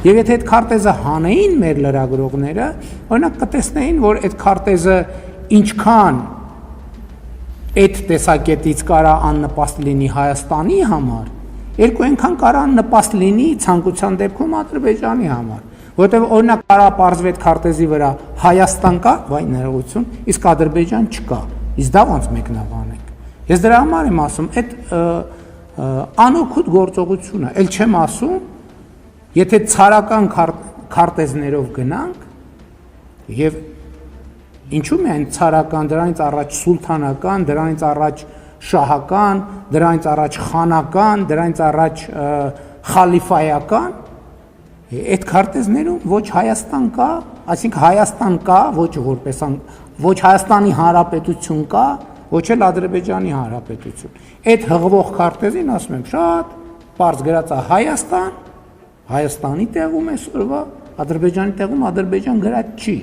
Եվ եթե այդ քարտեզը հանեին մեր լրագրողները, օրինակ կտեսնեին, որ այդ քարտեզը ինչքան այդ տեսակետից կարա աննպաստ լինի Հայաստանի համար, երկու այնքան կարա աննպաստ լինի ցանկության դեպքում Ադրբեջանի համար, որովհետև օրինակ կարա պարզվի այդ քարտեզի վրա Հայաստան կա, վայ ներողություն, իսկ Ադրբեջան չկա, իսկ դա ոնց մեկնաբանենք։ Ես դրա համար եմ ասում, այդ անօգուտ գործողությունը, ել չեմ ասում, եթե ցարական քարտեզներով գնանք եւ ինչու՞ միայն ցարական, դրանից առաջ սուլթանական, դրանից առաջ շահական, դրանից առաջ խանական, դրանից առաջ խալիֆայական, այդ քարտեզներում ոչ Հայաստան կա, այսինքն Հայաստան կա, ոչ Հայաստանի Հանրապետություն կա, ոչ էլ Ադրբեջանի Հանրապետություն։ Այդ հղվող քարտեզին ասում եմ շատ պարզ գրած է Հայաստան, Հայաստանի տեղում այսօրվա, Ադրբեջանի տեղում Ադրբեջան գրած չի։